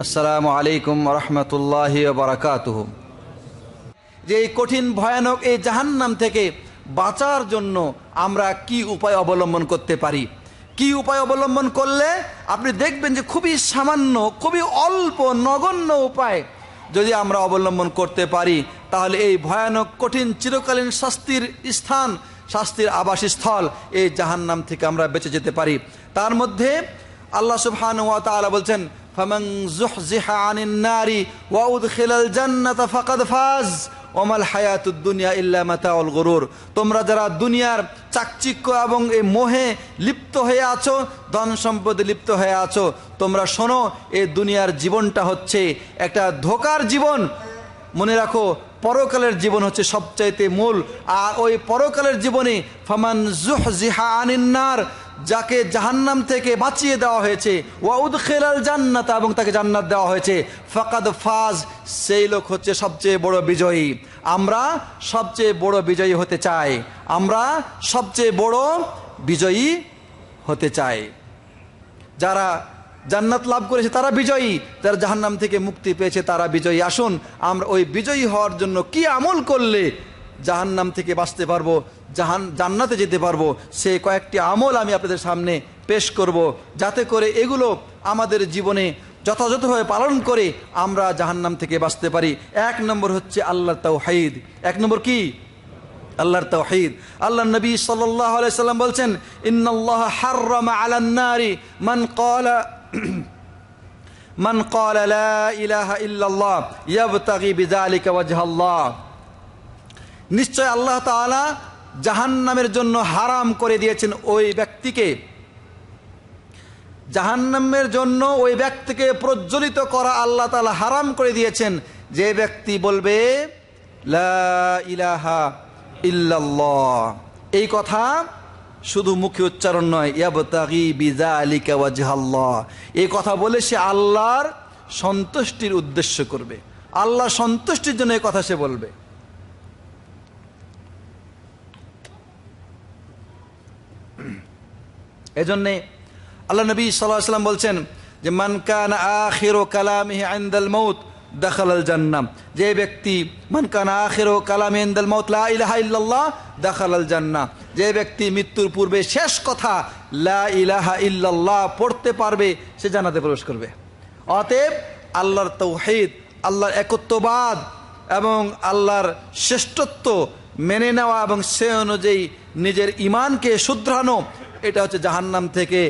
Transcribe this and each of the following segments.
আসসালামু আলাইকুম রহমতুল্লাহি ওয়া বারাকাতুহু। যে এই কঠিন ভয়ানক এই জাহান্নাম থেকে বাঁচার জন্য আমরা কি উপায় অবলম্বন করতে পারি? কি উপায় অবলম্বন করলে আপনি দেখবেন যে খুবই সামান্য, খুবই অল্প, নগণ্য উপায় যদি আমরা অবলম্বন করতে পারি, তাহলে এই ভয়ানক কঠিন চিরকালীন শাস্তির স্থান, শাস্তির আবাসস্থল এই জাহান্নাম থেকে আমরা বেঁচে যেতে পারি। তার মধ্যে আল্লাহ সুবহানাহু ওয়া তাআলা বলছেন, ফামান যুহযিহা আনিন নারি ওয়া উদখিলাল জান্নাতা ফাকাদ ফাজ ওমাল হায়াতুদ দুনিয়া ইল্লা মাতাউল গুরুর। তোমরা যারা দুনিয়ার চাকচিক্য এবং এই মোহে লিপ্ত হয়ে আছো, ধন সম্পদে লিপ্ত হয়ে আছো, তোমরা শোনো, এই দুনিয়ার জীবনটা হচ্ছে একটা ধোঁকার জীবন। মনে রাখো, পরকালের জীবন হচ্ছে সবচাইতে মূল। আর ওই পরকালের জীবনে ফামান যুহযিহা আনিন নার, যাকে জাহান্নাম থেকে বাঁচিয়ে দেওয়া হয়েছে, ওয়া উদখিলাল জান্নাত, এবং তাকে জান্নাত দেওয়া হয়েছে, ফাকাদ ফাজ, সেই লোক হচ্ছে সবচেয়ে বড় বিজয়ী। আমরা সবচেয়ে বড় বিজয়ী হতে চাই, আমরা সবচেয়ে বড় বিজয়ী হতে চাই। যারা জান্নাত লাভ করেছে তারা বিজয়ী, যারা জাহান্নাম থেকে মুক্তি পেয়েছে তারা বিজয়ী। আসুন আমরা ওই বিজয়ী হওয়ার জন্য কি আমল করলে জাহান্নাম থেকে বাঁচতে পারবো, জান্নাতে যেতে পারবো, সে কয়েকটি আমল আমি আপনাদের সামনে পেশ করব, যাতে করে এগুলো আমাদের জীবনে যথাযথভাবে পালন করে আমরা জাহান্নাম থেকে বাঁচতে পারি। এক নম্বর হচ্ছে আল্লাহর তাওহীদ। এক নম্বর কি? আল্লাহর তাওহীদ। আল্লাহর নবী সাল্লাল্লাহু আলাইহি সাল্লাম বলছেন, ইন্নাল্লাহা হাররামা আলান নারি মান ক্বালা লা ইলাহা ইল্লাল্লাহ ইয়াবতাগি বিযালিকা ওয়াজহাল্লাহ। নিশ্চয় আল্লাহ তাআলা জাহান্নামের জন্য হারাম করে দিয়েছেন ওই ব্যক্তিকে, জাহান্নামের জন্য ওই ব্যক্তিকে প্রজ্বলিত করা আল্লাহ তাআলা হারাম করে দিয়েছেন, যে ব্যক্তি বলবে লা ইলাহা ইল্লাল্লাহ। এই কথা শুধু মুখে উচ্চারণ নয়, ইয়াবতাগি বিযালিকা ওয়াজহাল্লাহ, এই কথা বলে সে আল্লাহর সন্তুষ্টির উদ্দেশ্য করবে, আল্লাহর সন্তুষ্টির জন্য এই কথা সে বলবে। এজন্যে আল্লাহ নবী সাল্লাল্লাহু আলাইহি ওয়াসাল্লাম বলছেন যে মান কানা আখিরু কালামিহি ইনদাল মাউত দাখালাল জান্নাহ, যে ব্যক্তি মান কানা আখিরু কালামিহি ইনদাল মাউত লা ইলাহা ইল্লাল্লাহ দাখালাল জান্নাহ, যে ব্যক্তি মৃত্যুর পূর্বে শেষ কথা লা ইলাহা ইল্লাল্লাহ পড়তে পারবে সে জান্নাতে প্রবেশ করবে। অতএব আল্লাহর তাওহীদ, আল্লাহর একত্ববাদ এবং আল্লাহর শ্রেষ্ঠত্ব মেনে নেওয়া এবং সে অনুযায়ী নিজের ঈমানকে শুধরানো, এটা হচ্ছে জাহান্নাম থেকে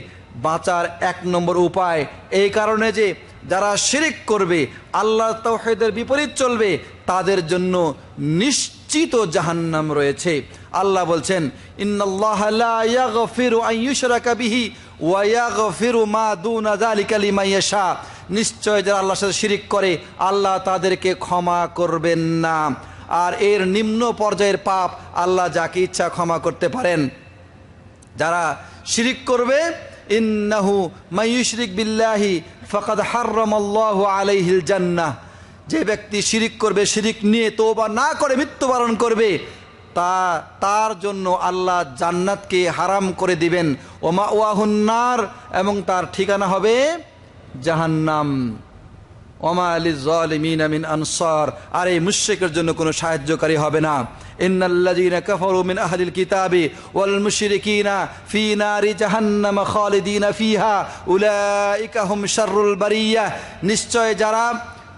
বাঁচার এক নম্বর উপায়। এই কারণে যে যারা শিরিক করবে, আল্লাহর তাওহীদের বিপরীত চলবে, তাদের জন্য নিশ্চিত জাহান্নাম রয়েছে। আল্লাহ বলছেন, ইন্নাল্লাহা লা ইয়াগফিরু আন ইউশরাকা বিহি ওয়া ইয়াগফিরু মা দুনা যালিকা লিমান ইয়াশা। নিশ্চয় যারা আল্লাহর সাথে শিরিক করে আল্লাহ তাদেরকে ক্ষমা করবেন না, আর এর নিম্ন পর্যায়ের পাপ আল্লাহ যাকে ইচ্ছা ক্ষমা করতে পারেন। যারা শিরিক করবে, ইন্নাহু মাইয়ুশরিক বিল্লাহি ফাকাদ হাররামাল্লাহু আলাইহিল জান্নাহ, যে ব্যক্তি শিরিক করবে, শিরিক নিয়ে তওবা না করে মৃত্যুবরণ করবে, তার জন্য আল্লাহ জান্নাতকে হারাম করে দিবেন। ওয়া মাওয়াহুন নার, এবং তার ঠিকানা হবে জাহান্নাম। ওমা লিয-যালিমিনা মিন আনসার, আর এই মুশরিকের জন্য কোনো সাহায্যকারী হবে না। ইন্নাল্লাযীনা কাফারু মিন আহলিল কিতাবি ওয়াল মুশরিকিনা ফী নারি জাহান্নাম খালিদিনা ফীহা উলাইকা হুম শাররুল বারিয়াহ। নিশ্চয় যারা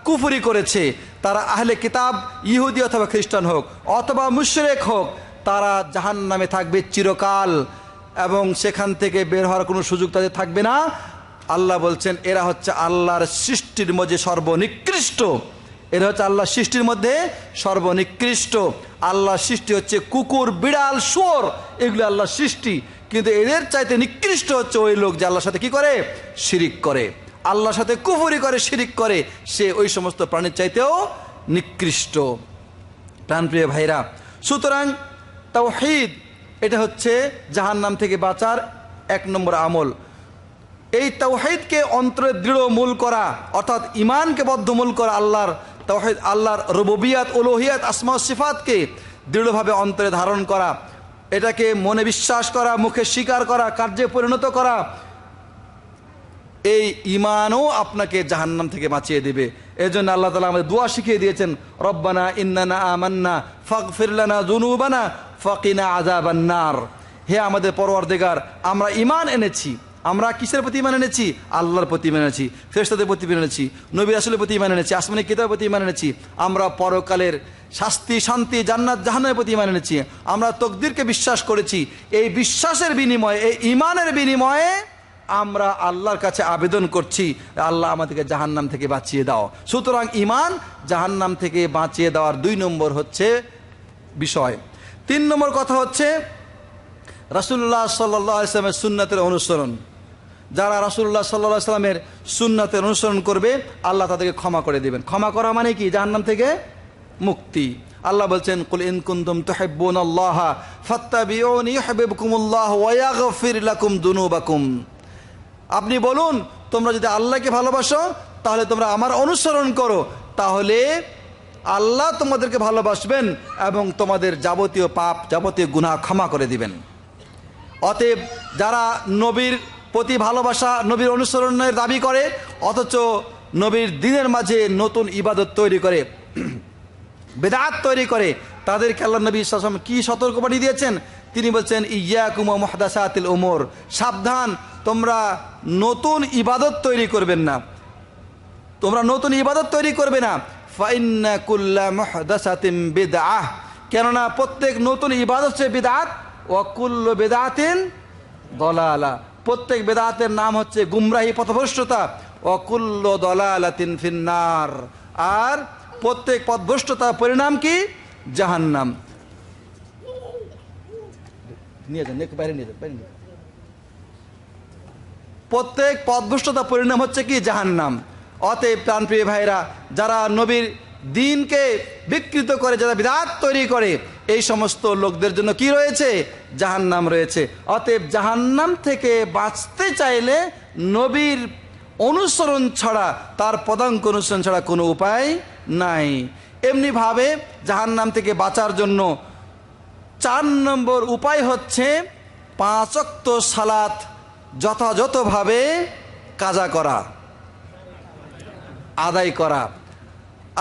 কুফরি করেছে, তারা আহলে কিতাব, ইহুদি অথবা খ্রিস্টান হোক অথবা মুশরিক হোক, তারা জাহান্নামে থাকবে চিরকাল, এবং সেখান থেকে বের হওয়ার কোনো সুযোগ তাদের থাকবে না। আল্লাহ বলছেন এরা হচ্ছে আল্লাহর সৃষ্টির মধ্যে সর্বনিকৃষ্ট, এরা হচ্ছে আল্লাহর সৃষ্টির মধ্যে সর্বনিকৃষ্ট। আল্লাহর সৃষ্টি হচ্ছে কুকুর, বিড়াল, শুয়োর, এগুলো আল্লাহর সৃষ্টি, কিন্তু এদের চাইতে নিকৃষ্ট হচ্ছে ওই লোক যে আল্লাহর সাথে কি করে? শিরিক করে, আল্লাহর সাথে কুফরি করে, শিরিক করে, সে ওই সমস্ত প্রাণীর চাইতেও নিকৃষ্ট। প্রাণপ্রিয় ভাইরা, সুতরাং তাওহীদ এটা হচ্ছে জাহান্নাম থেকে বাঁচার এক নম্বর আমল। এই তাওহীদকে অন্তরে দৃঢ় মূল করা, অর্থাৎ ঈমানকে বদ্ধমূল করা, আল্লাহর তাওহীদ, আল্লাহর রুবুবিয়াত, উলুহিয়াত, আসমা ও সিফাতকে দৃঢ়ভাবে অন্তরে ধারণ করা, এটাকে মনে বিশ্বাস করা, মুখে স্বীকার করা, কার্যে পরিণত করা, এই ঈমানও আপনাকে জাহান্নাম থেকে বাঁচিয়ে দেবে। এজন্য আল্লাহ তাআলা আমাদের দোয়া শিখিয়ে দিয়েছেন, রব্বানা ইন্নানা আমান্না ফাগফির লানা যুনুবানা ফাকিনা আযাবান নার। হে আমাদের পরওয়ারদিগার, আমরা ঈমান এনেছি। আমরা কিসের প্রতি ঈমান এনেছি? আল্লাহর প্রতি ঈমান এনেছি, ফেরেশতাদের প্রতি ঈমান এনেছি, নবী রাসূলের প্রতি ঈমান এনেছি, আসমানি কিতাবের প্রতি ঈমান এনেছি। আমরা পরকালের শাস্তি, শান্তি, জান্নাত, জাহান্নামের প্রতি ঈমান এনেছি। আমরা তাকদীরকে বিশ্বাস করেছি। এই বিশ্বাসের বিনিময়ে, এই ঈমানের বিনিময়ে আমরা আল্লাহর কাছে আবেদন করছি, আল্লাহ আমাদেরকে জাহান্নাম থেকে বাঁচিয়ে দাও। সুতরাং ঈমান জাহান্নাম থেকে বাঁচিয়ে দেওয়ার 2 নম্বর হচ্ছে বিষয়। 3 নম্বর কথা হচ্ছে রাসূলুল্লাহ সাল্লাল্লাহু আলাইহি ওয়াসাল্লামের সুন্নাতের অনুসরণ। যারা রাসূলুল্লাহ সাল্লাল্লাহু আলাইহি ওয়াসাল্লামের সুন্নাতের অনুসরণ করবে, আল্লাহ তাদেরকে ক্ষমা করে দিবেন। ক্ষমা করা মানে কি? জাহান্নাম থেকে মুক্তি। আল্লাহ বলছেন, কুল ইন কুনতুম তুহিব্বুনাল্লাহা ফাত্তাবিউনি ইউহিব্বুকুমুল্লাহু ওয়া ইয়াগফির লাকুম যুনুবাকুম। আপনি বলুন, তোমরা যদি আল্লাহকে ভালোবাসো তাহলে তোমরা আমার অনুসরণ করো, তাহলে আল্লাহ তোমাদেরকে ভালোবাসবেন এবং তোমাদের যাবতীয় পাপ, যাবতীয় গুনাহ ক্ষমা করে দিবেন। অতএব যারা নবীর প্রতি ভালোবাসা, নবীর অনুসরণের দাবি করে, অথচ নবীর দ্বীনের মাঝে নতুন ইবাদত তৈরি করে, বেদাত তৈরি করে, তাদেরকে আল্লাহ নবী সাল্লাল্লাহু আলাইহি ওয়াসাল্লাম কি সতর্কবাণী দিয়েছেন? তিনি বলছেন, ইয়াকুম ওয়া মুহদাসাতিল উমুর, সাবধান, তোমরা নতুন ইবাদত তৈরি করবেন না, তোমরা নতুন ইবাদত তৈরি করবে না। ফাইন্না কুল্লা মুহদাসাতিন বিদআহ, কেননা প্রত্যেক নতুন ইবাদত হচ্ছে বিদআত, ওয়া কুল্লু বিদআতিন দালালা, প্রত্যেক বিদআতের নাম হচ্ছে গুমরাহি, পথভ্রষ্টতা। ওয়া কুল্লু দালালাতিন ফিন্নার, আর প্রত্যেক পথভ্রষ্টতার পরিণাম কি? জাহান্নাম। নিয়ে যান, বাইরে নিয়ে যান, বাইরে নিয়ে যান। প্রত্যেক পথভ্রষ্টতার পরিণাম হচ্ছে কি? জাহান্নাম। অতএব প্রাণপ্রিয় ভাইরা, যারা নবীর দ্বীনকে বিকৃত করে, যারা বিদআত তৈরি করে, এই সমস্ত লোকদের জন্য কি রয়েছে? জাহান্নাম রয়েছে। অতএব জাহান্নাম থেকে বাঁচতে চাইলে নবীর অনুসরণ ছাড়া, তার পদাঙ্ক অনুসরণ ছাড়া কোনো উপায় নাই। এমনিভাবে জাহান্নাম থেকে বাঁচার জন্য 4 নম্বর উপায় হচ্ছে 5 ওয়াক্ত সালাত যথাযথভাবে কাজা করা, আদায় করা।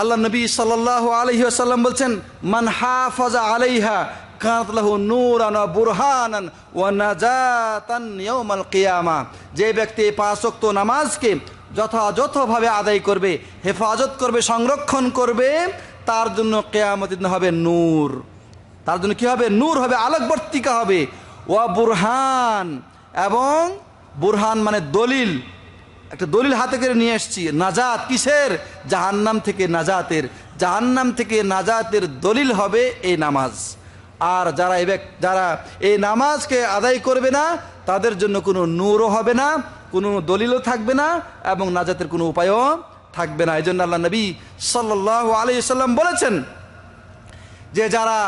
আল্লাহ নবী সাল্লাল্লাহু আলাইহি ওয়াসাল্লাম বলছেন, মান হাফাজা আলাইহা কানাত লাহু নূরান ওয়া বুরহানান ওয়া নাজাতান ইয়াউমাল কিয়ামা। যে ব্যক্তি 5 ওয়াক্ত নামাজকে যথাযথভাবে আদায় করবে, হেফাজত করবে, সংরক্ষণ করবে, তার জন্য কিয়ামতের দিন হবে নূর। তার জন্য কি হবে? নূর হবে, আলোকবর্তিকা হবে। ওয়া বুরহান, এবং বুরহান মানে দলিল, একটা দলিল হাতে করে নিয়ে এসেছি। নাজাত কিসের? জাহান্নাম থেকে নাজাতের। জাহান্নাম থেকে নাজাতের দলিল হবে এই নামাজ। আর যারা এই নামাজকে আদায় করবে না, তাদের জন্য কোনো নূরও হবে না, কোনো দলিলও থাকবে না, এবং নাজাতের কোনো উপায়ও থাকবে না। এই জন্য আল্লাহ নবী সাল্লাল্লাহু আলাইহি ওয়াসাল্লাম বলেছেন যে যারা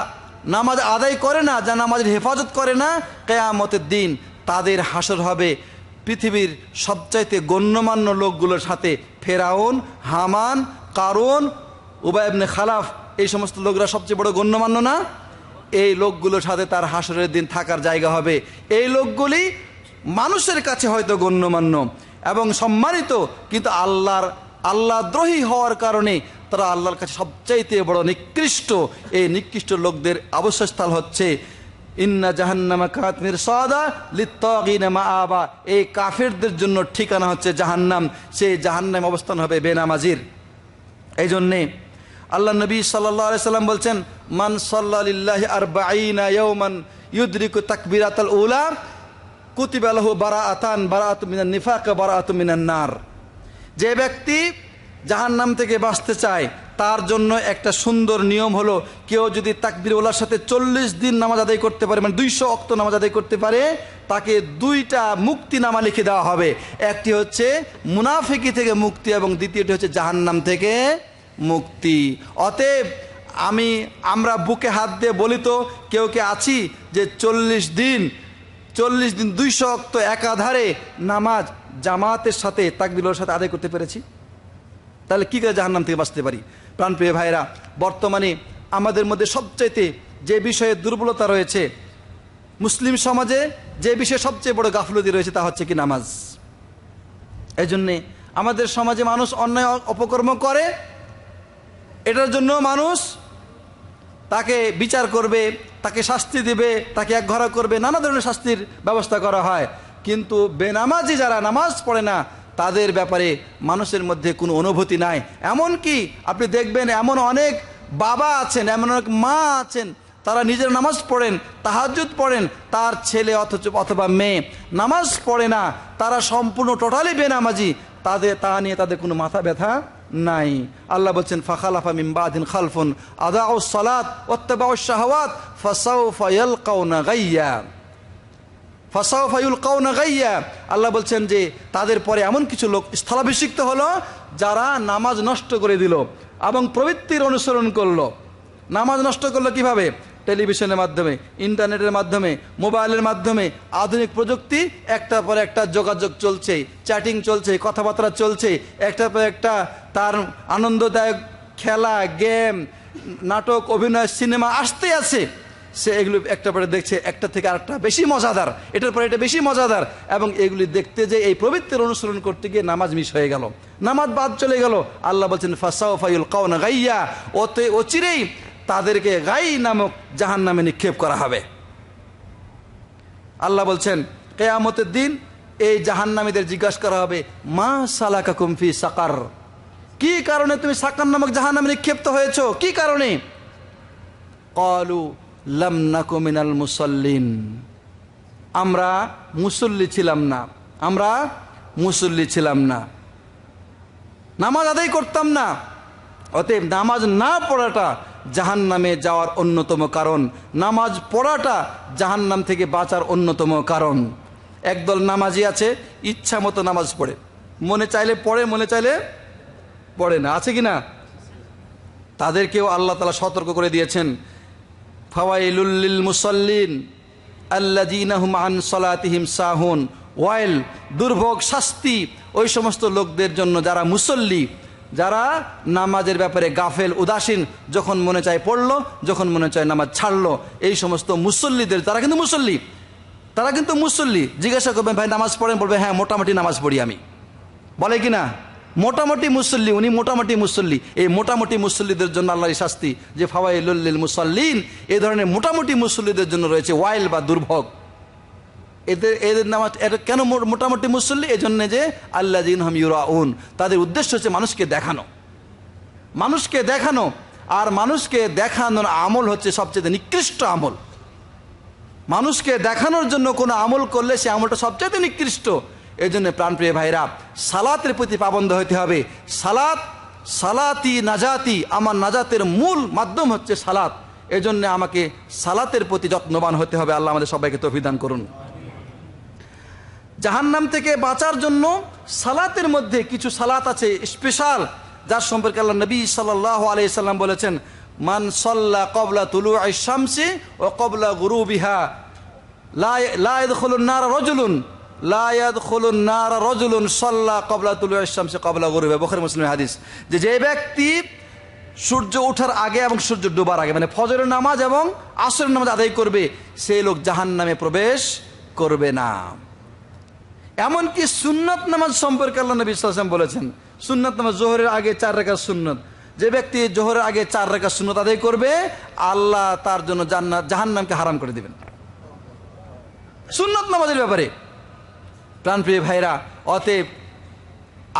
নামাজ আদায় করে না, যারা নামাজের হেফাজত করে না, কিয়ামতের দিন তাদের হাসর হবে পৃথিবীর সবচাইতে গণ্যমান্য লোকগুলোর সাথে। ফেরাউন, হামান, কারুন, উবাই ইবনে খালাফ, এই সমস্ত লোকরা সবচেয়ে বড় গণ্যমান্য না? এই লোকগুলোর সাথে তার হাসরের দিন থাকার জায়গা হবে। এই লোকগুলি মানুষের কাছে হয়তো গণ্যমান্য এবং সম্মানিত, কিন্তু আল্লাহদ্রোহী হওয়ার কারণে তারা আল্লাহর কাছে সবচাইতে বড় নিকৃষ্ট। এই নিকৃষ্ট লোকদের আবাসস্থল হচ্ছে ইন্না জাহান্নামা কানাত মিরসাদা লিত্তাগিনা মাআবা। এই কাফেরদের জন্য ঠিকানা হচ্ছে জাহান্নাম। সেই জাহান্নামে অবস্থান হবে বেনামাজির। এই জন্যে আল্লাহ নবী সাল্লাল্লাহু আলাইহি সাল্লাম বলছেন, মান সাল্লা লিল্লাহি 40 ইয়াওমান ইউদরিকু তাকবীরাতাল উলা কুতিবা লাহু বারাআতুম মিনান নিফাক ওয়া বারাআতুম মিনান নার। যে ব্যক্তি জাহান্নাম থেকে বাঁচতে চায়, তার জন্য একটা সুন্দর নিয়ম হলো, কেউ যদি তাকবীর ওলার সাথে 40 দিন নামাজ আদায় করতে পারে, মানে 200 ওয়াক্ত নামাজ আদায় করতে পারে, তাকে 2টা মুক্তিনামা লিখে দেওয়া হবে। একটি হচ্ছে মুনাফিকি থেকে মুক্তি, এবং দ্বিতীয়টি হচ্ছে জাহান্নাম থেকে মুক্তি। অতএব আমরা বুকে হাত দিয়ে বলি তো, কেউ কে আছি যে 40 দিন 200 ওয়াক্ত একাধারে নামাজ জামাতের সাথে তাকবীরের সাথে আদায় করতে পেরেছি? তাহলে কী করে জাহান্নাম থেকে বাঁচতে পারি? প্রাণপ্রিয় ভাইরা, বর্তমানে আমাদের মধ্যে সবচাইতে যে বিষয়ে দুর্বলতা রয়েছে, মুসলিম সমাজে যে বিষয়ে সবচেয়ে বড় গাফলতি রয়েছে, তা হচ্ছে কি নামাজ। এই জন্যে আমাদের সমাজে মানুষ অন্যায় অপকর্ম করে, এটার জন্য মানুষ তাকে বিচার করবে, তাকে শাস্তি দেবে, তাকে একঘরা করবে, নানা ধরনের শাস্তির ব্যবস্থা করা হয়। কিন্তু বেনামাজি যারা নামাজ পড়ে না তাদের ব্যাপারে মানুষের মধ্যে কোনো অনুভূতি নাই। এমনকি আপনি দেখবেন এমন অনেক বাবা আছেন, এমন অনেক মা আছেন, তারা নিজের নামাজ পড়েন, তাহাজ্জুদ পড়েন, তার ছেলে অথবা মেয়ে নামাজ পড়ে না, তারা সম্পূর্ণ টোটালি বেনামাজি, তা নিয়ে তাদের কোনো মাথা ব্যথা নাই। আল্লাহ বলছেন ফাখালাফা মিন বাদিন খালফুন আদাউস সালাত ওয়াত্তাবাউশ শাহাওয়াত ফাসাউফা ইয়ালকাউনা গাইয়া, ফাসাউফা ইউলকাউনা গাইয়া। আল্লাহ বলছেন যে তাদের পরে এমন কিছু লোক স্থলাভিষিক্ত হলো যারা নামাজ নষ্ট করে দিল এবং প্রবৃত্তির অনুসরণ করলো। নামাজ নষ্ট করলো কিভাবে? টেলিভিশনের মাধ্যমে, ইন্টারনেটের মাধ্যমে, মোবাইলের মাধ্যমে, আধুনিক প্রযুক্তি, একটার পর একটা যোগাযোগ চলছে, চ্যাটিং চলছে, কথাবার্তা চলছে, একটার পর একটা তার আনন্দদায়ক খেলা, গেম, নাটক, অভিনয়, সিনেমা আসতে আছে। সে এগুলি একটা পরে দেখছে, একটা থেকে আরেকটা বেশি মজাদার, এটার পরে এটা বেশি মজাদার, এবং এগুলি দেখতে যে এই প্রবৃত্তির অনুসরণ করতে গিয়ে নামাজ মিস হয়ে গেল, নামাজ বাদ চলে গেল। আল্লাহ বলছেন ফাসাউফা ইউলকাউনা গাইয়া, অচিরেই তাদেরকে গাই নামক জাহান্নামে নিক্ষেপ করা হবে। আল্লাহ বলছেন কিয়ামতের দিন এই জাহান্নামীদের জিজ্ঞাসা করা হবে মা সালাকাকুম ফি সাকার, কি কারণে তুমি সাকার নামক জাহান্নামে নিক্ষেপ্ত হয়েছো, কি কারণে? ক্বালু লাম নাকু মিনাল মুসাল্লিন, আমরা মুসল্লি ছিলাম না, আমরা মুসল্লি ছিলাম না, নামাজ আদায় করতাম না। অতএব নামাজ না পড়াটা জাহান্নামে যাওয়ার অন্যতম কারণ, নামাজ পড়াটা জাহান্নাম থেকে বাঁচার অন্যতম কারণ। একদল নামাজি আছে ইচ্ছা মতো নামাজ পড়ে, মনে চাইলে পড়ে, মনে চাইলে পড়ে না, আছে কি না? তাদেরকেও আল্লাহ তাআলা সতর্ক করে দিয়েছেন ফাওয়াইলুল লিল মুসাল্লিন আল্লাযীনা হুম আন সালাতিহিম সাহুন, ওয়াইল, দুর্ভোগ, শাস্তি ওই সমস্ত লোকদের জন্য যারা মুসল্লি, যারা নামাজের ব্যাপারে গাফেল, উদাসীন, যখন মনে চায় পড়লো, যখন মনে চায় নামাজ ছাড়লো। এই সমস্ত মুসল্লিদের, তারা কিন্তু মুসল্লি, তারা কিন্তু মুসল্লি। জিজ্ঞাসা করবেন ভাই নামাজ পড়েন, বলবে হ্যাঁ মোটামুটি নামাজ পড়ি আমি, বলে কি না? মোটামুটি মুসল্লি, উনি মোটামুটি মুসল্লি। এই মোটামুটি মুসল্লিদের জন্য আল্লাহর শাস্তি যে ফাওয়াইলুল লিল মুসাল্লিন, এই ধরনের মোটামুটি মুসল্লিদের জন্য রয়েছে ওয়াইল বা দুর্ভোগ। এদের নামাজ এটা কেন মোটামুটি মুসল্লি? এই জন্য যে আল্লাযীনা হুম ইউরাউন, তাদের উদ্দেশ্য হচ্ছে মানুষকে দেখানো, মানুষকে দেখানো। আর মানুষকে দেখানোর আমল হচ্ছে সবচেয়ে নিকৃষ্ট আমল। মানুষকে দেখানোর জন্য কোনো আমল করলে সে আমলটা সবচেয়ে নিকৃষ্ট। এই জন্য প্রাণপ্রিয় ভাইরা, সালাতের প্রতি পাবন্ধ হতে হবে। সালাতি নাজাতি, আমার নাজাতের মূল মাধ্যম হচ্ছে সালাত। এই জন্য আমাকে সালাতের প্রতি যত্নবান হতে হবে। আল্লাহ আমাদের সবাইকে তৌফিক দান করুন। জাহান্নাম থেকে বাঁচার জন্য সালাতের মধ্যে কিছু সালাত আছে স্পেশাল, যার সম্পর্কে আল্লাহ নবী সাল্লাল্লাহু আলাইহি সাল্লাম বলেছেন মান সাল্লা ক্বাবলা তুলুইশ শামসি ওয়া ক্বাবলা গুরুবিহা লা ইয়াদখুলুন নার রাজুলুন, লা ইয়াদখুলুন নার রাজুলুন সাল্লা ক্বাবলা তুলুইশ শামসি ক্বাবলা গুরুবিহা। বুখারী মুসলিমের হাদিস। যে ব্যক্তি সূর্য ওঠার আগে এবং সূর্য ডোবার আগে, মানে ফজরের নামাজ এবং আসরের নামাজ আদায় করবে, সেই লোক জাহান্নামে প্রবেশ করবে না। এমনকি সুন্নাত নামাজ সম্পর্কে আল্লাহ নবী সাল্লাল্লাহু আলাইহি ওয়াসাল্লাম বলেছেন, সুন্নাত নামাজ জোহরের আগে 4 রাকাত সুন্নাত, যে ব্যক্তি জোহরের আগে 4 রাকাত সুন্নাত আদায় করবে, আল্লাহ তার জন্য জাহান্নামকে হারাম করে দিবেন। সুন্নাত নামাজের ব্যাপারে প্রাণপ্রিয় ভাইরা, অতএব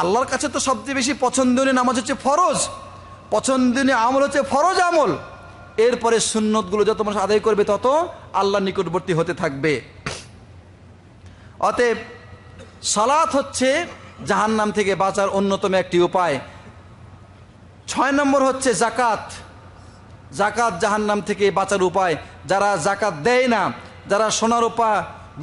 আল্লাহর কাছে তো সবচেয়ে বেশি পছন্দনীয় নামাজ হচ্ছে ফরজ, পছন্দনীয় আমল হচ্ছে ফরজ আমল। এরপরে সুন্নতগুলো যত মানুষ আদায় করবে তত আল্লাহর নিকটবর্তী হতে থাকবে। অতএব সালাত হচ্ছে জাহান্নাম থেকে বাঁচার অন্যতম একটি উপায়। 6 নম্বর হচ্ছে জাকাত। জাকাত জাহান্নাম থেকে বাঁচার উপায়। যারা জাকাত দেয় না, যারা সোনা রূপা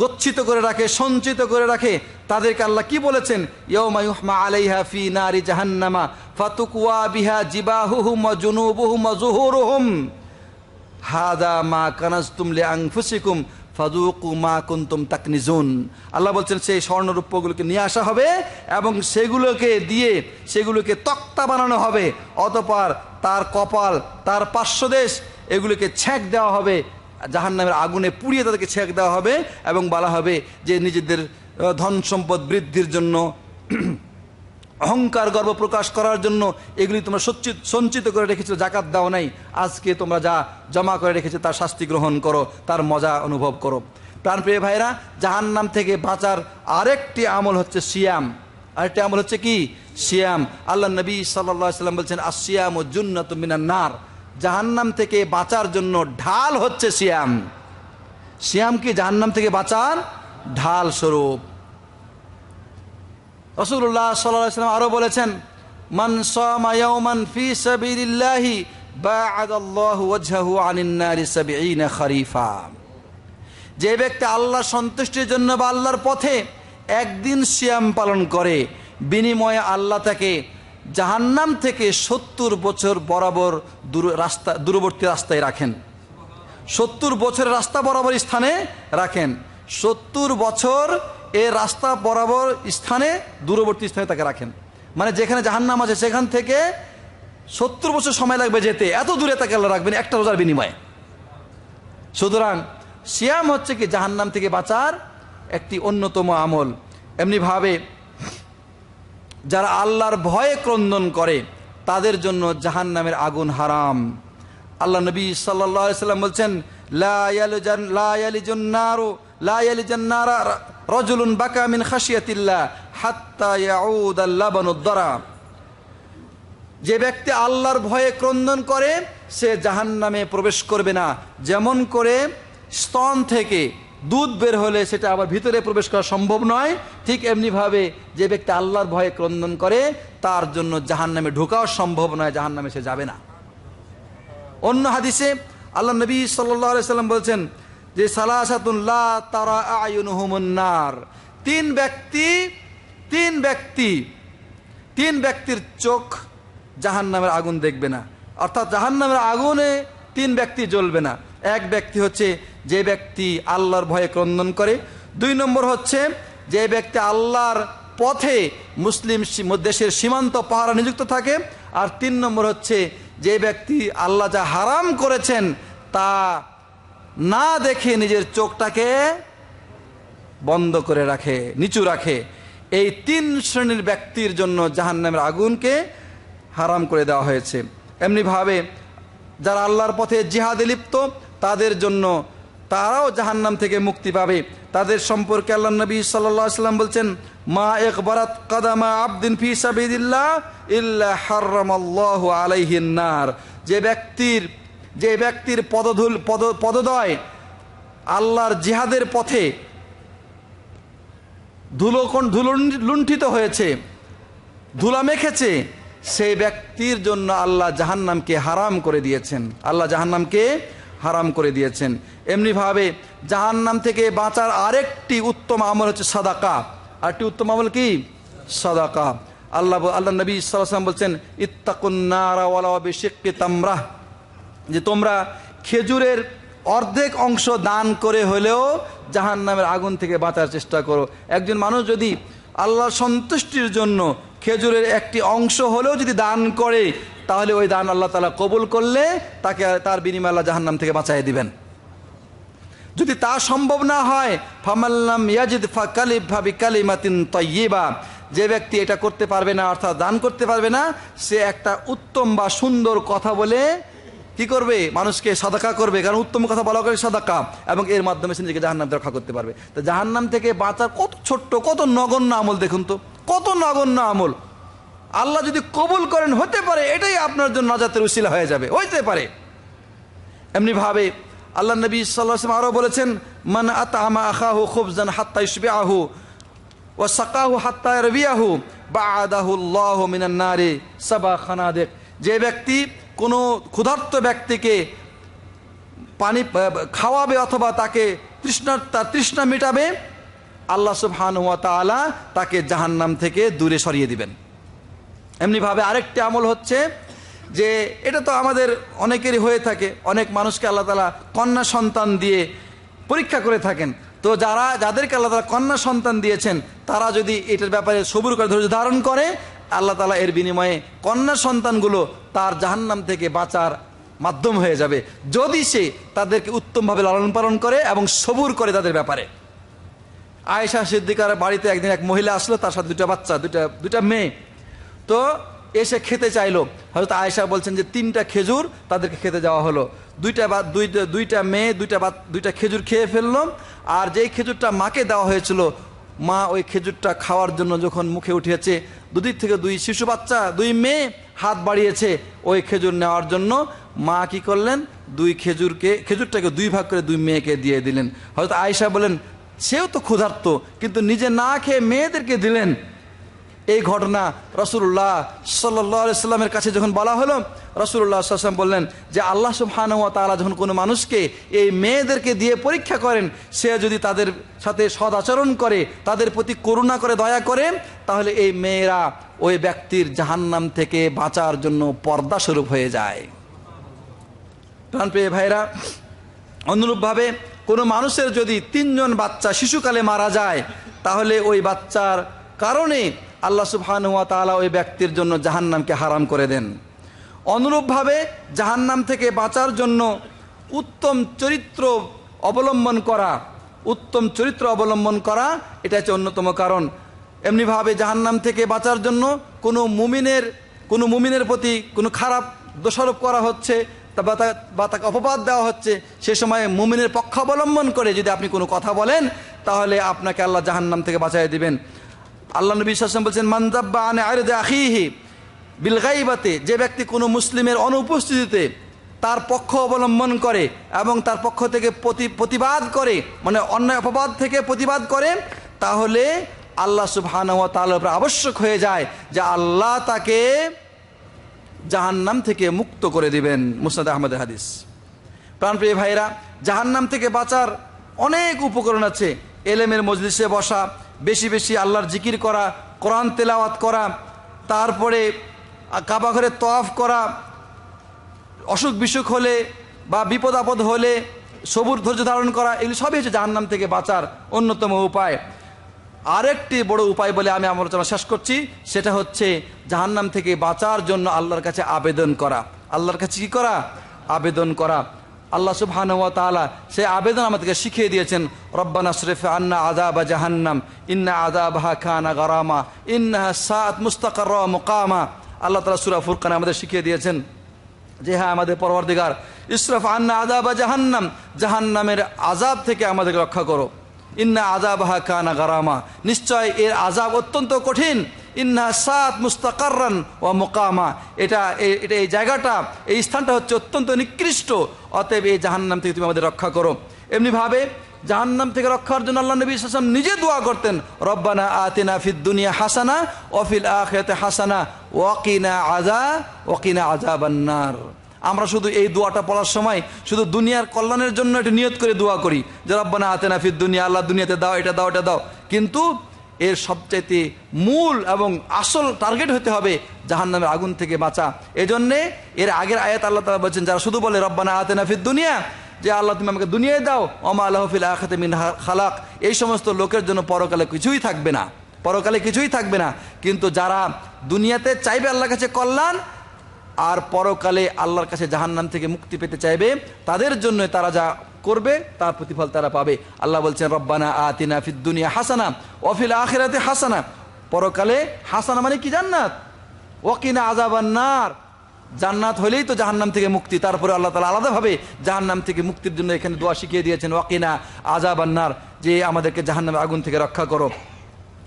গচ্ছিত করে রাখে, সঞ্চিত করে রাখে, তাদেরকে আল্লাহ কি বলেছেন? ইয়াউমা ইউহমা আলাইহা ফি নারি জাহান্নামা ফাতুকওয়া বিহা জিবাহুহুম ওয়া জুনুবুহুম ওয়া যুহুরুহুম হাদা মা কানাজতুম লিআনফুসিকুম ফাযুকু মা কুনতুম তাকনিজুন। আল্লাহ বলছেন সেই স্বর্ণরূপগুলোকে নিয়ে আসা হবে এবং সেগুলোকে দিয়ে সেগুলোকে তক্তা বানানো হবে, অতঃপর তার কপাল, তার পার্শ্বদেশ এগুলোকে ছেঁক দেওয়া হবে, জাহান্নামের আগুনে পুড়িয়ে তাদেরকে ছেঁক দেওয়া হবে এবং বলা হবে যে নিজেদের ধন সম্পদ বৃদ্ধির জন্য অহংকার গর্ব প্রকাশ করার জন্য এগুলি তোমরা সঞ্চিত করে রেখেছো, জাকাত দাও নাই, আজকে তোমরা যা জমা করে রেখেছো তার শাস্তি গ্রহণ করো, তার মজা অনুভব করো। প্রাণপ্রিয় ভাইরা, জাহান্নাম থেকে বাঁচার আরেকটি আমল হচ্ছে সিয়াম। আরেকটি আমল হচ্ছে কি? সিয়াম। আল্লাহ নবী সাল্লাল্লাহু আলাইহি ওয়াসাল্লাম বলছেন, আসিয়ামু জুন্নাতুম মিনান নার। জাহান্নাম থেকে বাঁচার জন্য ঢাল হচ্ছে সিয়াম। সিয়াম কি? জাহান্নাম থেকে বাঁচার ঢাল স্বরূপ। রাসূলুল্লাহ সাল্লাল্লাহু আলাইহি ওয়াসাল্লাম আরো বলেছেন, মান সামা ইয়াওমান ফি সাবিলিল্লাহি বা'আদাল্লাহু ওয়াজহাহু আনিন নারি ৭০ খরিফা। যে ব্যক্তি আল্লাহর সন্তুষ্টির জন্য বা আল্লাহর পথে একদিন সিয়াম পালন করে, বিনিময়ে আল্লাহ তাকে জাহান্নাম থেকে ৭০ বছর বরাবর দূরবর্তী রাস্তায় রাখেন। ৭০ বছরের রাস্তা বরাবর স্থানে রাখেন। ৭০ বছর এ রাস্তা বরাবর স্থানে, দূরবর্তী স্থানে তাকে রাখেন। মানে যেখানে জাহান্নাম আছে সেখান থেকে ৭০ বছর সময় লাগবে যেতে, এত দূরে তাকে আল্লাহ রাখবেন একটা রোজার বিনিময়ে। সুতরাং সিয়াম হচ্ছে কি? জাহান্নাম থেকে বাঁচার একটি অন্যতম আমল। এমনিভাবে যারা আল্লাহর ভয়ে ক্রন্দন করে তাদের জন্য জাহান্নামের আগুন হারাম। আল্লাহ নবী সাল্লাল্লাহু আলাইহি ওয়াসাল্লাম বলছেন, লা ইয়ালিজান নারা রাজুলুন বাকা মিন খাশিয়াতিল্লাহ হাত্তা ইয়াউদাল লাবানুদ দারা। যে ব্যক্তি আল্লাহর ভয়ে ক্রন্দন করে সে জাহান্নামে প্রবেশ করবে না। যেমন করে স্তন থেকে দুধ বের হলে সেটা আবার ভিতরে প্রবেশ করা সম্ভব নয়, ঠিক এমনিভাবে যে ব্যক্তি আল্লাহর ভয়ে ক্রন্দন করে তার জন্য জাহান্নামে ঢোকাও সম্ভব নয়, জাহান্নামে সে যাবে না। অন্য হাদিসে আল্লাহ নবী সাল্লাল্লাহু আলাইহি ওয়াসাল্লাম বলছেন যে, সালাসাতুন লা তারা আয়ুনুহুমুন নার। তিন ব্যক্তির চোখ জাহান্নামের আগুন দেখবে না, অর্থাৎ জাহান্নামের আগুনে তিন ব্যক্তি জ্বলবে না। এক ব্যক্তি হচ্ছে যে ব্যক্তি আল্লাহর ভয়ে ক্রন্দন করে, ২ নম্বর হচ্ছে যে ব্যক্তি আল্লাহর পথে মুসলিম দেশের সীমান্ত পাহারা নিযুক্ত থাকে, আর ৩ নম্বর হচ্ছে যে ব্যক্তি আল্লাহ যা হারাম করেছেন তা না দেখে নিজের চোখটাকে বন্ধ করে রাখে, নিচু রাখে। এই ৩ শ্রেণীর ব্যক্তির জন্য জাহান্নামের আগুনকে হারাম করে দেওয়া হয়েছে। এমনিভাবে যারা আল্লাহর পথে জিহাদে লিপ্ত তাদের জন্য, তারাও জাহান্নাম থেকে মুক্তি পাবে। তাদের সম্পর্কে আল্লাহ নবী সাল্লাল্লাহু আলাইহি ওয়াসাল্লাম বলছেন, মা ইকবারাত কাদামা আবদিন ফি সাবিলিল্লাহ ইল্লা হারামাল্লাহু আলাইহিন নার। যে ব্যক্তির পদদয় আল্লাহর জিহাদের পথে লুণ্ঠিত হয়েছে, ধুলা মেখেছে, সেই ব্যক্তির জন্য আল্লাহ জাহান্নামকে হারাম করে দিয়েছেন। এমনিভাবে জাহান্নাম থেকে বাঁচার আরেকটি উত্তম আমল হচ্ছে সাদাকা। আরেকটি উত্তম আমল কি? সাদাকা। আল্লাহ নবী সাল্লাল্লাহু আলাইহি ওয়াসাল্লাম বলছেন, ইত্তাকুন নারা ওয়ালাউ বিশিক্কি তামরাহ, যে তোমরা খেজুরের অর্ধেক অংশ দান করে হলেও জাহান্নামের আগুন থেকে বাঁচার চেষ্টা করো। একজন মানুষ যদি আল্লাহর সন্তুষ্টির জন্য খেজুরের একটি অংশ হলেও যদি দান করে, তাহলে ওই দান আল্লাহ তাআলা কবুল করলে তাকে, তার বিনিময়ে আল্লাহ জাহান্নাম থেকে বাঁচাই দিবেন। যদি তা সম্ভব না হয়, ফামাল্লাম ইয়াজিদ বিকালিমাতিন তাইয়্যিবা, যে ব্যক্তি এটা করতে পারবে না, অর্থাৎ দান করতে পারবে না, সে একটা উত্তম বা সুন্দর কথা বলে কি করবে? মানুষকে সাদাকা করবে, কারণ উত্তম কথা বলা করে সাদাকা, এবং এর মাধ্যমে সে নিজেকে জাহান্নাম থেকে রক্ষা করতে পারবে। তো জাহান্নাম থেকে বাঁচার কত ছোট্ট, কত নগণ্য আমল দেখুন তো, কত নগণ্য আমল। আল্লাহ যদি কবুল করেন, হতে পারে এটাই আপনার জন্য নাজাতের উসিলা হয়ে যাবে, হইতে পারে। এমনিভাবে আল্লাহ নবী সাল্লাল্লাহু আলাইহি ওয়াসাল্লাম আরো বলেছেন, মান আতআমা আখাহু খুবজান হাত্তা ইশবিআহু ওয়া সাকাহু হাত্তা ইয়ারবিয়াহু বা'আদাহু আল্লাহু মিনান নারি ৭ খানাদিক। যে ব্যক্তি কোনো ক্ষুধার্ত ব্যক্তিকে পানি খাওয়াবে অথবা তাকে তার তৃষ্ণা মেটাবে, আল্লাহ সুবহানাহু ওয়া তাআলা তাকে জাহান্নাম থেকে দূরে সরিয়ে দিবেন। এমনিভাবে আরেকটি আমল হচ্ছে যে, এটা তো আমাদের অনেকেরই হয়ে থাকে, অনেক মানুষকে আল্লাহ তাআলা কন্যা সন্তান দিয়ে পরীক্ষা করে থাকেন। তো যাদেরকে আল্লাহ তাআলা কন্যা সন্তান দিয়েছেন, তারা যদি এটার ব্যাপারে সবুর করে ধৈর্য ধারণ করে, আল্লাহ তাআলা এর বিনিময়ে কন্যা সন্তানগুলো তার জাহান্নাম থেকে বাঁচার মাধ্যম হয়ে যাবে, যদি সে তাদেরকে উত্তমভাবে লালন পালন করে এবং সবুর করে তাদের ব্যাপারে। আয়েশা সিদ্দিকার বাড়িতে একদিন এক মহিলা আসলো, তার সাথে দুটা বাচ্চা, দুটা মেয়ে। তো এসে খেতে চাইলো। হয়তো আয়েশা বলছেন যে 3টা খেজুর তাদেরকে খেতে যাওয়া হলো। দুইটা মেয়ে দুইটা খেজুর খেয়ে ফেললো। আর যেই খেজুরটা মাকে দেওয়া হয়েছিল, মা ওই খেজুরটা খাওয়ার জন্য যখন মুখে উঠিয়েছে, দুদিক থেকে 2 শিশু বাচ্চা, 2 মেয়ে হাত বাড়িয়েছে ওই খেজুর নেওয়ার জন্য। মা কি করলেন, খেজুরটাকে 2 ভাগ করে 2 মেয়েকে দিয়ে দিলেন। হয়তো আয়েশা বলেন সেও তো ক্ষুধার্ত, কিন্তু নিজে না খেয়ে মেয়েদেরকে দিলেন। এই ঘটনা রাসূলুল্লাহ সাল্লাল্লাহু আলাইহি সাল্লামের কাছে যখন বলা হলো, রাসূলুল্লাহ সাল্লাল্লাহু আলাইহি ওয়াসাল্লাম বললেন যে আল্লাহ সুবহানাহু ওয়া তাআলা যখন কোনো মানুষকে এই মেয়েদেরকে দিয়ে পরীক্ষা করেন, সে যদি তাদের সাথে সদ আচরণ করে, তাদের প্রতি করুণা করে, দয়া করে, তাহলে এই মেয়েরা ওই ব্যক্তির জাহান্নাম থেকে বাঁচার জন্য পর্দা স্বরূপ হয়ে যায়। প্রাণপ্রিয় ভাইরা, অনুরূপভাবে কোনো মানুষের যদি 3 জন বাচ্চা শিশুকালে মারা যায়, তাহলে ওই বাচ্চার কারণে আল্লাহ সুবহানাহু ওয়া তাআলা ওই ব্যক্তির জন্য জাহান্নামকে হারাম করে দেন। অনুরূপভাবে জাহান্নাম থেকে বাঁচার জন্য উত্তম চরিত্র অবলম্বন করা এটা হচ্ছে অন্যতম কারণ। এমনিভাবে জাহান্নাম থেকে বাঁচার জন্য কোনো মুমিনের প্রতি কোনো খারাপ দোষারোপ করা হচ্ছে বা তাকে অপবাদ দেওয়া হচ্ছে, সে সময় মুমিনের পক্ষ অবলম্বন করে যদি আপনি কোনো কথা বলেন, তাহলে আপনাকে আল্লাহ জাহান্নাম থেকে বাঁচাই দিবেন। আল্লাহ নবী সাল্লাল্লাহু আলাইহি ওয়াসাল্লাম বলছেন, মান যাব্বা আন আরদি আখিহি বিল গায়বাতি, যে ব্যক্তি কোনো মুসলিমের অনুপস্থিতিতে তার পক্ষ অবলম্বন করে এবং তার পক্ষ থেকে প্রতিবাদ করে, মানে অন্যায় অপবাদ থেকে প্রতিবাদ করে, তাহলে আল্লাহ সুবহানাহু ওয়া তাআলার উপর আবশ্যক হয়ে যায় যে আল্লাহ তাকে জাহান্নাম থেকে মুক্ত করে দিবেন। মুসনাদ আহমদের হাদিস। প্রাণপ্রিয় ভাইরা, জাহান্নাম থেকে বাঁচার অনেক উপকরণ আছে। এলেমের মজলিসে বসা, বেশি বেশি আল্লাহর জিকির করা, কোরআন তেলাওয়াত করা, তারপরে কাবা ঘরে তওয়াফ করা, অসুখ বিসুখ হলে বা বিপদ আপদ হলে সবুর ধৈর্য ধারণ করা, এগুলি সবই হচ্ছে জাহান্নাম থেকে বাঁচার অন্যতম উপায়। আরেকটি বড় উপায় বলে আমি আমার আলোচনা শেষ করছি, সেটা হচ্ছে জাহান্নাম থেকে বাঁচার জন্য আল্লাহর কাছে আবেদন করা। আল্লাহর কাছে কি করা? আবেদন করা। আল্লাহ সুবহানাহু ওয়া তাআলা সেই আবেদন আমাদেরকে শিখিয়ে দিয়েছেন, রব্বানা সরিফ আন্না আযাবা জাহান্নাম ইন্না আযাবাহা কানা গারামা ইন্নাহা সাআত মুস্তাকাররা ওয়া মুকামা। আল্লাহ তাআলা সূরা ফুরকানে আমাদের শিখিয়ে দিয়েছেন যে হ্যাঁ, আমাদের পরওয়ারদিগার, ইসরাফ আন্না আযাবা জাহান্নাম, জাহান্নামের আযাব থেকে আমাদেরকে রক্ষা করো। ইন্না আযাবাহা কানা গারামা, নিশ্চয় এর আযাব অত্যন্ত কঠিন। ইন্না সাআত মুস্তাকাররান ওয়া মুকামা, এটা এই জায়গাটা, এই স্থানটা হচ্ছে অত্যন্ত নিকৃষ্ট। অতএব এই জাহান্নাম থেকে তুমি আমাদের রক্ষা করো। এমনিভাবে জাহান্নাম থেকে রক্ষার জন্য আল্লাহ নবী সাল্লাল্লাহু আলাইহি ওয়াসাল্লাম নিজে দোয়া করতেন, রব্বানা আতিনা ফিদ দুনিয়া হাসানা ওয়া ফিল আখিরাতি হাসানা ওয়া কিনা আযাবান নার। আমরা শুধু এই দোয়াটা পড়ার সময় শুধু দুনিয়ার কল্যাণের জন্য এটা নিয়ত করে দোয়া করি যে রব্বানা আতিনা ফিদ দুনিয়া, আল্লাহ দুনিয়াতে দাও, এটা দাও, এটা দাও, কিন্তু এর সবচাইতে মূল এবং আসল টার্গেট হতে হবে জাহান্নামের আগুন থেকে বাঁচা। এজন্যে এর আগের আয়াত আল্লাহ তাআলা বলছেন, যারা শুধু বলে রব্বানা আতিনা ফিদ দুনিয়া, যে আল্লাহ তুমি আমাকে দুনিয়ায় দাও, ওমা লাহু ফিল আখিরাতি মিন খালাক, এই সমস্ত লোকের জন্য পরকালে কিছুই থাকবে না, পরকালে কিছুই থাকবে না। কিন্তু যারা দুনিয়াতে চাইবে আল্লাহর কাছে কল্যাণ আর পরকালে আল্লাহর কাছে জাহান্নাম থেকে মুক্তি পেতে চাইবে, তাদের জন্য তারা যা করবে তার প্রতিফল তারা পাবে। আল্লাহ বলছেন, রব্বানা আতিনা ফিদ দুনিয়া হাসানা ওয়া ফিল আখিরাতি হাসানা, পরকালে হাসানা মানে কি? জান্নাত। ওয়া কিনা আযাবান নার, জান্নাত হলেই তো জাহান্নাম থেকে মুক্তি। তারপরে আল্লাহ তাআলা আলাদাভাবে জাহান্নাম থেকে মুক্তির জন্য এখানে দোয়া শিখিয়ে দিয়েছেন, ওয়া কিনা আযাবান নার, যে আমাদেরকে জাহান্নামের আগুন থেকে রক্ষা করো।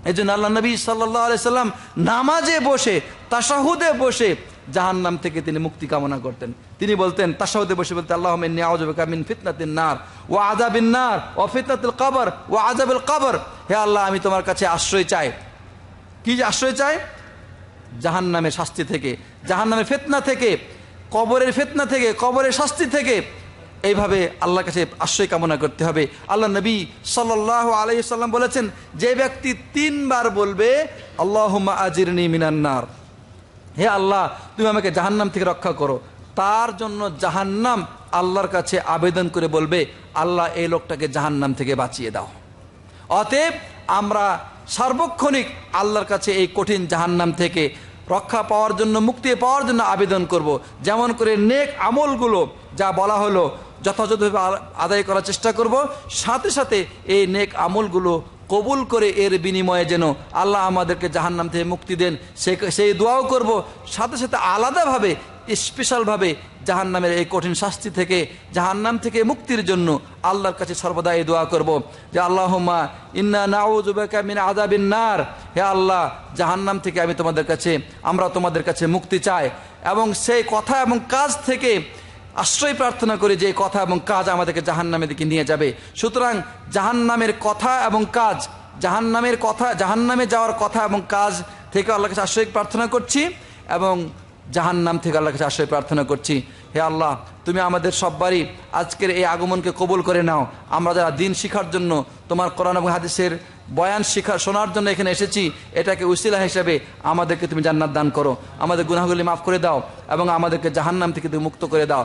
এই জন্য আল্লাহ নবী সাল্লাল্লাহু আলাইহি সাল্লাম নামাজে বসে, তাশাহুদে বসে জাহান্নাম থেকে তিনি মুক্তি কামনা করতেন। তিনি বলতেন, তাশাহুদে বসে বলতেন, আল্লাহুম্মা ইন্নী আউযু বিকা মিন ফিতনাতিন নার ওয়া আযাবিন নার ওয়া ফিতনাতিল কবর ওয়া আযাবিল কবর। হে আল্লাহ, আমি তোমার কাছে আশ্রয় চাই। কি যে আশ্রয় চাই? জাহান্নামের শাস্তি থেকে, জাহান্নামের ফিতনা থেকে, কবরের ফিতনা থেকে, কবরের শাস্তি থেকে। এইভাবে আল্লাহর কাছে আশ্রয় কামনা করতে হবে। আল্লাহ নবী সাল্লাল্লাহু আলাইহি সাল্লাম বলেছেন, যে ব্যক্তি 3 বার বলবে আল্লাহুম্মা আজিরনি মিনান নার, হে আল্লাহ তুমি আমাকে জাহান্নাম থেকে রক্ষা করো, তার জন্য জাহান্নাম আল্লাহর কাছে আবেদন করে বলবে, আল্লাহ এই লোকটাকে জাহান্নাম থেকে বাঁচিয়ে দাও। অতএব আমরা সার্বক্ষণিক আল্লাহর কাছে এই কঠিন জাহান্নাম থেকে রক্ষা পাওয়ার জন্য, মুক্তি পাওয়ার জন্য আবেদন করব। যেমন করে নেক আমলগুলো যা বলা হলো যথাযথভাবে আদায় করার চেষ্টা করব, সাথে সাথে এই নেক আমলগুলো কবুল করে এর বিনিময়ে যেন আল্লাহ আমাদেরকে জাহান্নাম থেকে মুক্তি দেন, সেই দোয়াও করব। সাথে সাথে আলাদাভাবে স্পেশালভাবে জাহান্নামের এই কঠিন শাস্তি থেকে, জাহান্নাম থেকে মুক্তির জন্য আল্লাহর কাছে সর্বদা এই দোয়া করব যে আল্লাহুম্মা ইন্না নাউযু বিকা মিন আযাবিন নার, হে আল্লাহ জাহান্নাম থেকে আমরা তোমাদের কাছে মুক্তি চাই, এবং সেই কথা এবং কাজ থেকে আশ্রয় প্রার্থনা করি যে কথা এবং কাজ আমাদেরকে জাহান্নামের দিকে নিয়ে যাবে। সুতরাং জাহান্নামের কথা এবং কাজ, জাহান্নামে যাওয়ার কথা এবং কাজ থেকে আল্লাহর কাছে আশ্রয় প্রার্থনা করছি, এবং জাহান্নাম থেকে আল্লাহর কাছে আশ্রয় প্রার্থনা করছি। হে আল্লাহ, তুমি আমাদের সববারই আজকের এই আগমনকে কবুল করে নাও। আমরা যারা দিন শিখার জন্য, তোমার কোরআন এবং হাদিসের বয়ান শোনার জন্য এখানে এসেছি, এটাকে উসিলা হিসেবে আমাদেরকে তুমি জান্নাত দান করো, আমাদের গুনাহগুলি মাফ করে দাও, এবং আমাদেরকে জাহান্নাম থেকে তুমি মুক্ত করে দাও।